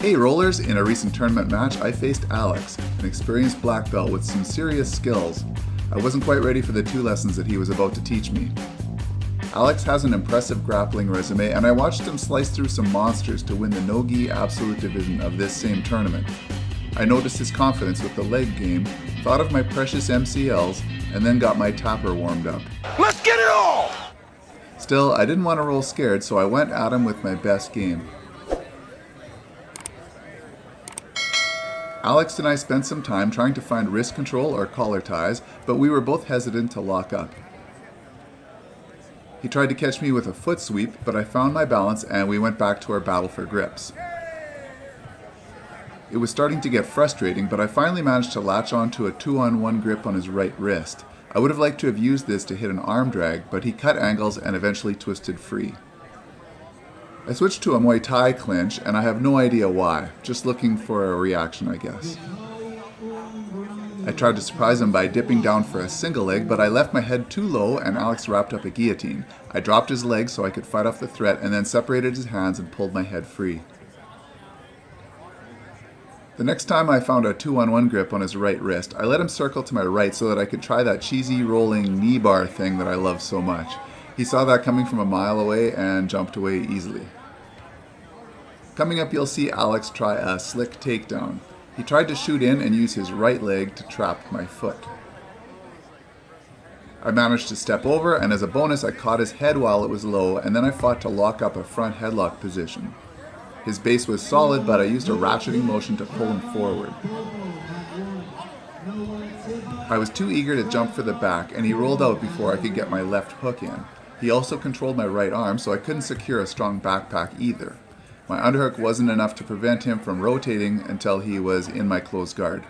Hey rollers, in a recent tournament match I faced Alex, an experienced black belt with some serious skills. I wasn't quite ready for the 2 lessons that he was about to teach me. Alex has an impressive grappling resume, and I watched him slice through some monsters to win the no-gi absolute division of this same tournament. I noticed his confidence with the leg game, thought of my precious MCLs, and then got my tapper warmed up. Let's get it all! Still, I didn't want to roll scared, so I went at him with my best game. Alex and I spent some time trying to find wrist control or collar ties, but we were both hesitant to lock up. He tried to catch me with a foot sweep, but I found my balance and we went back to our battle for grips. It was starting to get frustrating, but I finally managed to latch on to a 2-on-1 grip on his right wrist. I would have liked to have used this to hit an arm drag, but he cut angles and eventually twisted free. I switched to a Muay Thai clinch, and I have no idea why, just looking for a reaction, I guess. I tried to surprise him by dipping down for a single leg, but I left my head too low and Alex wrapped up a guillotine. I dropped his leg so I could fight off the threat and then separated his hands and pulled my head free. The next time I found a 2-on-1 grip on his right wrist, I let him circle to my right so that I could try that cheesy rolling knee bar thing that I love so much. He saw that coming from a mile away and jumped away easily. Coming up, you'll see Alex try a slick takedown. He tried to shoot in and use his right leg to trap my foot. I managed to step over, and as a bonus I caught his head while it was low, and then I fought to lock up a front headlock position. His base was solid, but I used a ratcheting motion to pull him forward. I was too eager to jump for the back, and he rolled out before I could get my left hook in. He also controlled my right arm, so I couldn't secure a strong backpack either. My underhook wasn't enough to prevent him from rotating until he was in my close guard.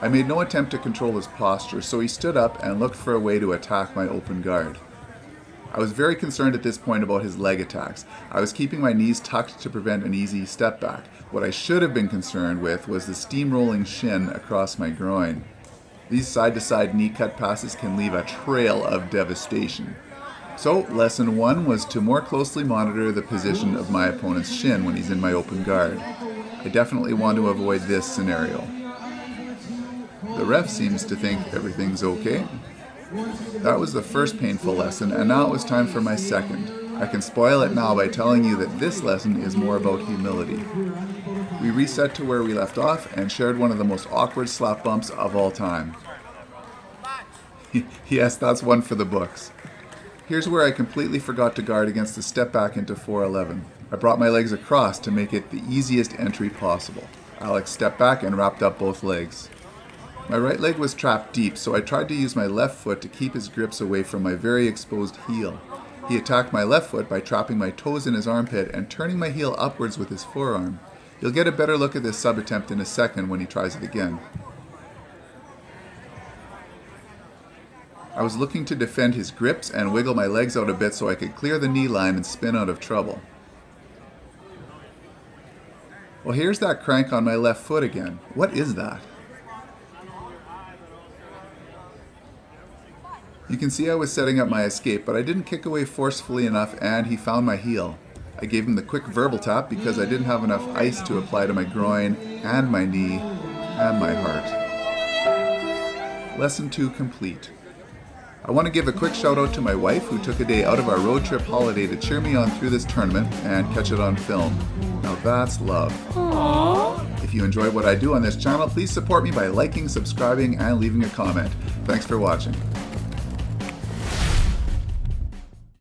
I made no attempt to control his posture, so he stood up and looked for a way to attack my open guard. I was very concerned at this point about his leg attacks. I was keeping my knees tucked to prevent an easy step back. What I should have been concerned with was the steamrolling shin across my groin. These side-to-side knee cut passes can leave a trail of devastation. So, lesson 1 was to more closely monitor the position of my opponent's shin when he's in my open guard. I definitely want to avoid this scenario. The ref seems to think everything's okay. That was the first painful lesson, and now it was time for my second. I can spoil it now by telling you that this lesson is more about humility. We reset to where we left off and shared one of the most awkward slap bumps of all time. Yes, that's one for the books. Here's where I completely forgot to guard against the step back into 411. I brought my legs across to make it the easiest entry possible. Alex stepped back and wrapped up both legs. My right leg was trapped deep, so I tried to use my left foot to keep his grips away from my very exposed heel. He attacked my left foot by trapping my toes in his armpit and turning my heel upwards with his forearm. You'll get a better look at this sub-attempt in a second when he tries it again. I was looking to defend his grips and wiggle my legs out a bit so I could clear the knee line and spin out of trouble. Well, here's that crank on my left foot again. What is that? You can see I was setting up my escape, but I didn't kick away forcefully enough and he found my heel. I gave him the quick verbal tap because I didn't have enough ice to apply to my groin and my knee and my heart. Lesson 2 complete. I want to give a quick shout out to my wife who took a day out of our road trip holiday to cheer me on through this tournament and catch it on film. Now that's love. Aww. If you enjoy what I do on this channel, please support me by liking, subscribing, and leaving a comment. Thanks for watching.